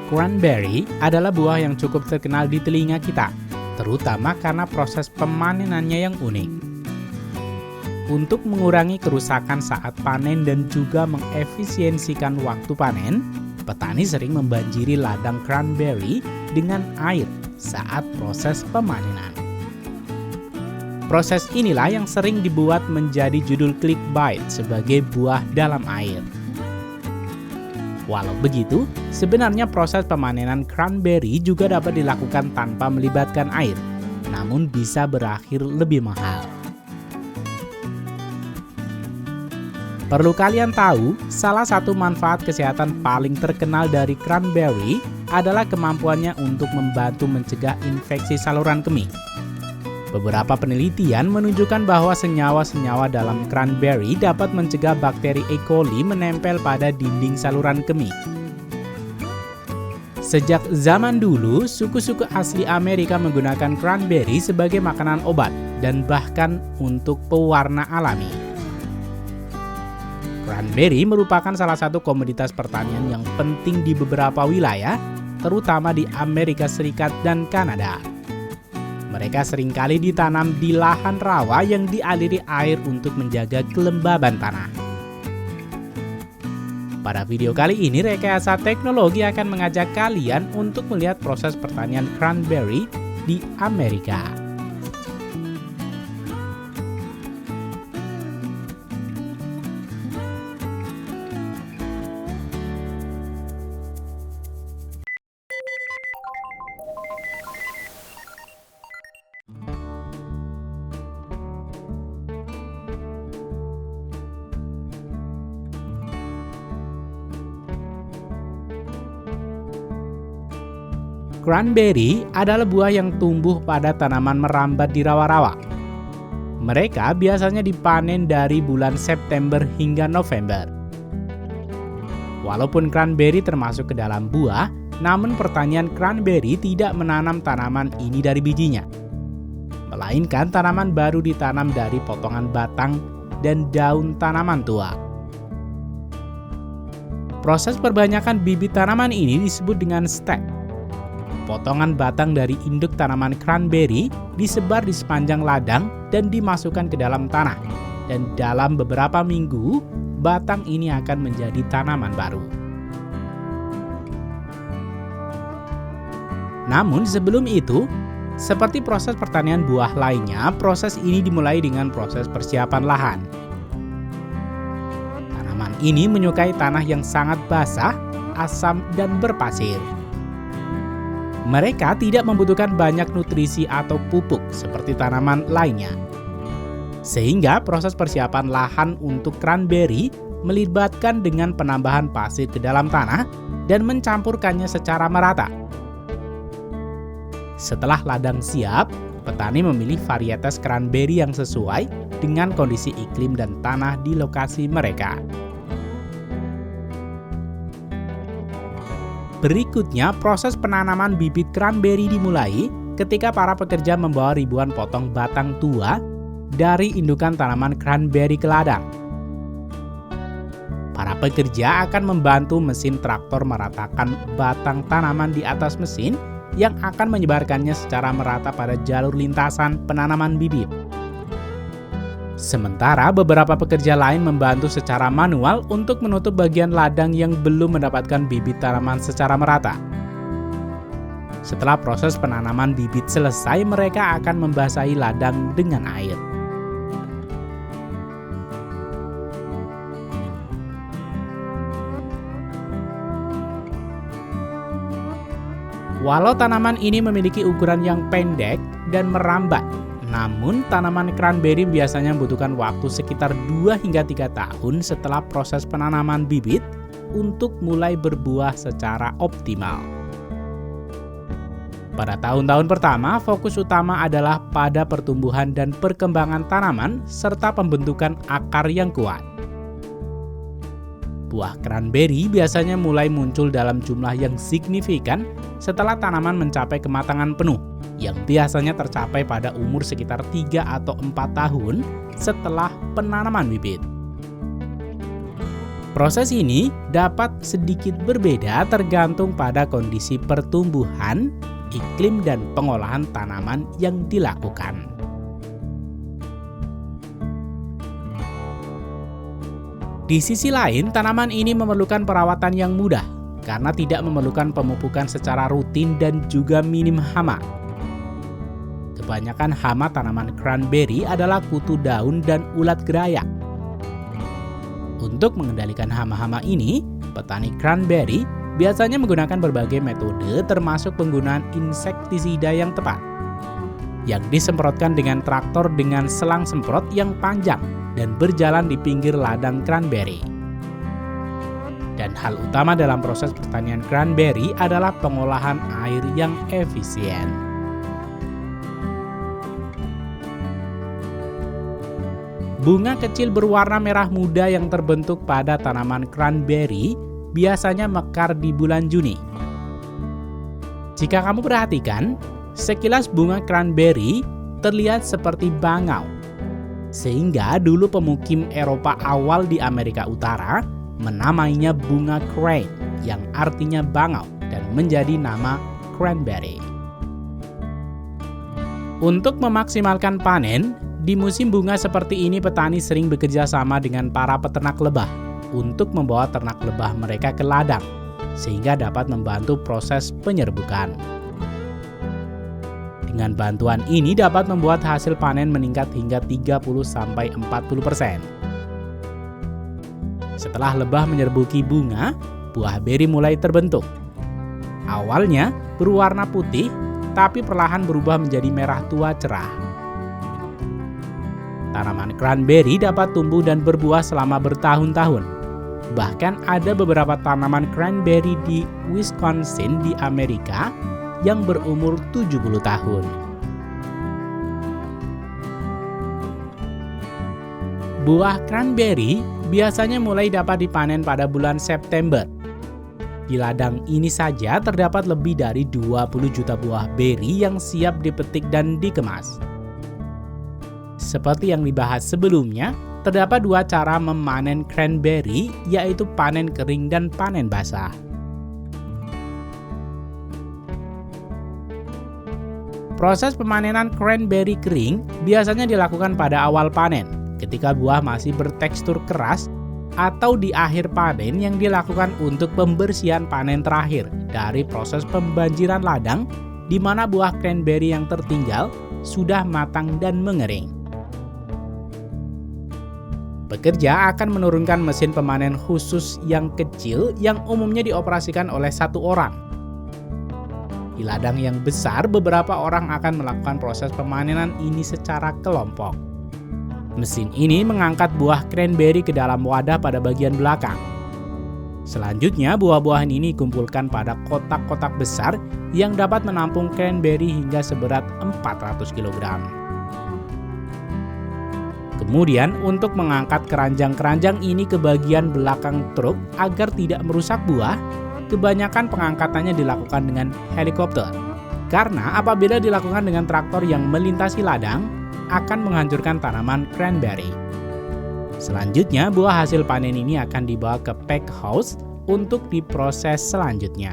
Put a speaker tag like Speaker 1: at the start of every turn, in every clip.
Speaker 1: Cranberry adalah buah yang cukup terkenal di telinga kita, terutama karena proses pemanenannya yang unik. Untuk mengurangi kerusakan saat panen dan juga mengefisiensikan waktu panen, petani sering membanjiri ladang cranberry dengan air saat proses pemanenan. Proses inilah yang sering dibuat menjadi judul clickbait sebagai buah dalam air. Walau begitu, sebenarnya proses pemanenan cranberry juga dapat dilakukan tanpa melibatkan air, namun bisa berakhir lebih mahal. Perlu kalian tahu, salah satu manfaat kesehatan paling terkenal dari cranberry adalah kemampuannya untuk membantu mencegah infeksi saluran kemih. Beberapa penelitian menunjukkan bahwa senyawa-senyawa dalam cranberry dapat mencegah bakteri E. coli menempel pada dinding saluran kemih. Sejak zaman dulu, suku-suku asli Amerika menggunakan cranberry sebagai makanan obat dan bahkan untuk pewarna alami. Cranberry merupakan salah satu komoditas pertanian yang penting di beberapa wilayah, terutama di Amerika Serikat dan Kanada. Mereka seringkali ditanam di lahan rawa yang dialiri air untuk menjaga kelembaban tanah. Pada video kali ini, Rekayasa Teknologi akan mengajak kalian untuk melihat proses pertanian cranberry di Amerika. Cranberry adalah buah yang tumbuh pada tanaman merambat di rawa-rawa. Mereka biasanya dipanen dari bulan September hingga November. Walaupun cranberry termasuk ke dalam buah, namun pertanian cranberry tidak menanam tanaman ini dari bijinya. Melainkan tanaman baru ditanam dari potongan batang dan daun tanaman tua. Proses perbanyakan bibit tanaman ini disebut dengan stek. Potongan batang dari induk tanaman cranberry disebar di sepanjang ladang dan dimasukkan ke dalam tanah. Dan dalam beberapa minggu, batang ini akan menjadi tanaman baru. Namun sebelum itu, seperti proses pertanian buah lainnya, proses ini dimulai dengan proses persiapan lahan. Tanaman ini menyukai tanah yang sangat basah, asam, dan berpasir. Mereka tidak membutuhkan banyak nutrisi atau pupuk seperti tanaman lainnya. Sehingga proses persiapan lahan untuk cranberry melibatkan dengan penambahan pasir ke dalam tanah dan mencampurkannya secara merata. Setelah ladang siap, petani memilih varietas cranberry yang sesuai dengan kondisi iklim dan tanah di lokasi mereka. Berikutnya, proses penanaman bibit cranberry dimulai ketika para pekerja membawa ribuan potong batang tua dari indukan tanaman cranberry ke ladang. Para pekerja akan membantu mesin traktor meratakan batang tanaman di atas mesin yang akan menyebarkannya secara merata pada jalur lintasan penanaman bibit. Sementara beberapa pekerja lain membantu secara manual untuk menutup bagian ladang yang belum mendapatkan bibit tanaman secara merata. Setelah proses penanaman bibit selesai, mereka akan membasahi ladang dengan air. Walau tanaman ini memiliki ukuran yang pendek dan merambat, namun tanaman cranberry biasanya membutuhkan waktu sekitar 2 hingga 3 tahun setelah proses penanaman bibit untuk mulai berbuah secara optimal. Pada tahun-tahun pertama, fokus utama adalah pada pertumbuhan dan perkembangan tanaman serta pembentukan akar yang kuat. Buah cranberry biasanya mulai muncul dalam jumlah yang signifikan setelah tanaman mencapai kematangan penuh, yang biasanya tercapai pada umur sekitar 3 atau 4 tahun setelah penanaman bibit. Proses ini dapat sedikit berbeda tergantung pada kondisi pertumbuhan, iklim, dan pengolahan tanaman yang dilakukan. Di sisi lain, tanaman ini memerlukan perawatan yang mudah karena tidak memerlukan pemupukan secara rutin dan juga minim hama. Kebanyakan hama tanaman cranberry adalah kutu daun dan ulat gerayak. Untuk mengendalikan hama-hama ini, petani cranberry biasanya menggunakan berbagai metode termasuk penggunaan insektisida yang tepat, yang disemprotkan dengan traktor dengan selang semprot yang panjang dan berjalan di pinggir ladang cranberry. Dan hal utama dalam proses pertanian cranberry adalah pengolahan air yang efisien. Bunga kecil berwarna merah muda yang terbentuk pada tanaman cranberry biasanya mekar di bulan Juni. Jika kamu perhatikan, sekilas bunga cranberry terlihat seperti bangau. Sehingga dulu pemukim Eropa awal di Amerika Utara menamainya bunga crane yang artinya bangau dan menjadi nama cranberry. Untuk memaksimalkan panen, di musim bunga seperti ini petani sering bekerja sama dengan para peternak lebah untuk membawa ternak lebah mereka ke ladang sehingga dapat membantu proses penyerbukan. Dengan bantuan ini dapat membuat hasil panen meningkat hingga 30-40%. Setelah lebah menyerbuki bunga, buah beri mulai terbentuk. Awalnya berwarna putih, tapi perlahan berubah menjadi merah tua cerah. Tanaman cranberry dapat tumbuh dan berbuah selama bertahun-tahun. Bahkan ada beberapa tanaman cranberry di Wisconsin di Amerika yang berumur 70 tahun. Buah cranberry biasanya mulai dapat dipanen pada bulan September. Di ladang ini saja terdapat lebih dari 20 juta buah beri yang siap dipetik dan dikemas. Seperti yang dibahas sebelumnya, terdapat dua cara memanen cranberry, yaitu panen kering dan panen basah. Proses pemanenan cranberry kering biasanya dilakukan pada awal panen, ketika buah masih bertekstur keras, atau di akhir panen yang dilakukan untuk pembersihan panen terakhir dari proses pembanjiran ladang, di mana buah cranberry yang tertinggal sudah matang dan mengering. Pekerja akan menurunkan mesin pemanen khusus yang kecil yang umumnya dioperasikan oleh satu orang. Di ladang yang besar, beberapa orang akan melakukan proses pemanenan ini secara kelompok. Mesin ini mengangkat buah cranberry ke dalam wadah pada bagian belakang. Selanjutnya, buah-buahan ini dikumpulkan pada kotak-kotak besar yang dapat menampung cranberry hingga seberat 400 kg. Kemudian, untuk mengangkat keranjang-keranjang ini ke bagian belakang truk agar tidak merusak buah, kebanyakan pengangkatannya dilakukan dengan helikopter. Karena apabila dilakukan dengan traktor yang melintasi ladang, akan menghancurkan tanaman cranberry. Selanjutnya, buah hasil panen ini akan dibawa ke pack house untuk diproses selanjutnya.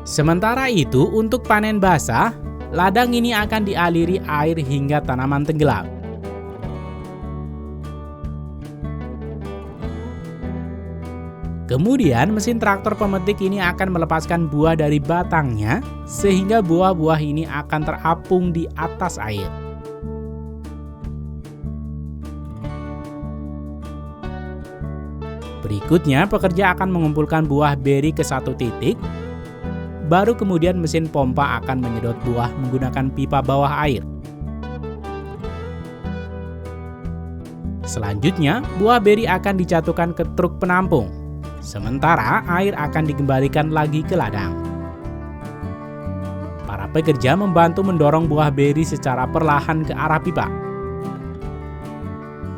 Speaker 1: Sementara itu, untuk panen basah, ladang ini akan dialiri air hingga tanaman tenggelam. Kemudian mesin traktor pemetik ini akan melepaskan buah dari batangnya sehingga buah-buah ini akan terapung di atas air. Berikutnya pekerja akan mengumpulkan buah beri ke satu titik, baru kemudian mesin pompa akan menyedot buah menggunakan pipa bawah air. Selanjutnya, buah beri akan dijatuhkan ke truk penampung. Sementara air akan dikembalikan lagi ke ladang. Para pekerja membantu mendorong buah beri secara perlahan ke arah pipa.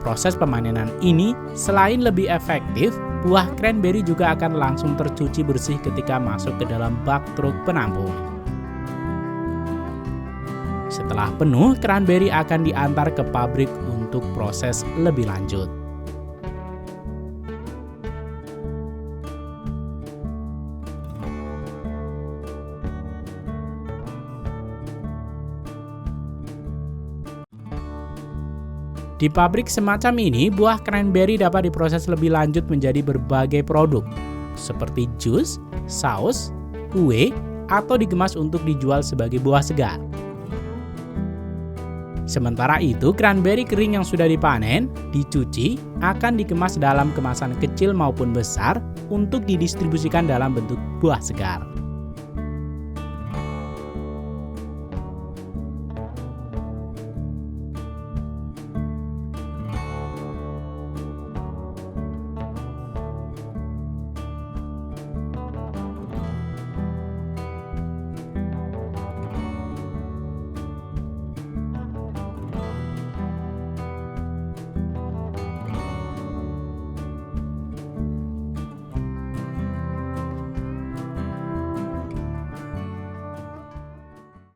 Speaker 1: Proses pemanenan ini selain lebih efektif, buah cranberry juga akan langsung tercuci bersih ketika masuk ke dalam bak truk penampung. Setelah penuh, cranberry akan diantar ke pabrik untuk untuk proses lebih lanjut. Di pabrik semacam ini, buah cranberry dapat diproses lebih lanjut menjadi berbagai produk, seperti jus, saus, kue, atau dikemas untuk dijual sebagai buah segar. Sementara itu, cranberry kering yang sudah dipanen, dicuci, akan dikemas dalam kemasan kecil maupun besar untuk didistribusikan dalam bentuk buah segar.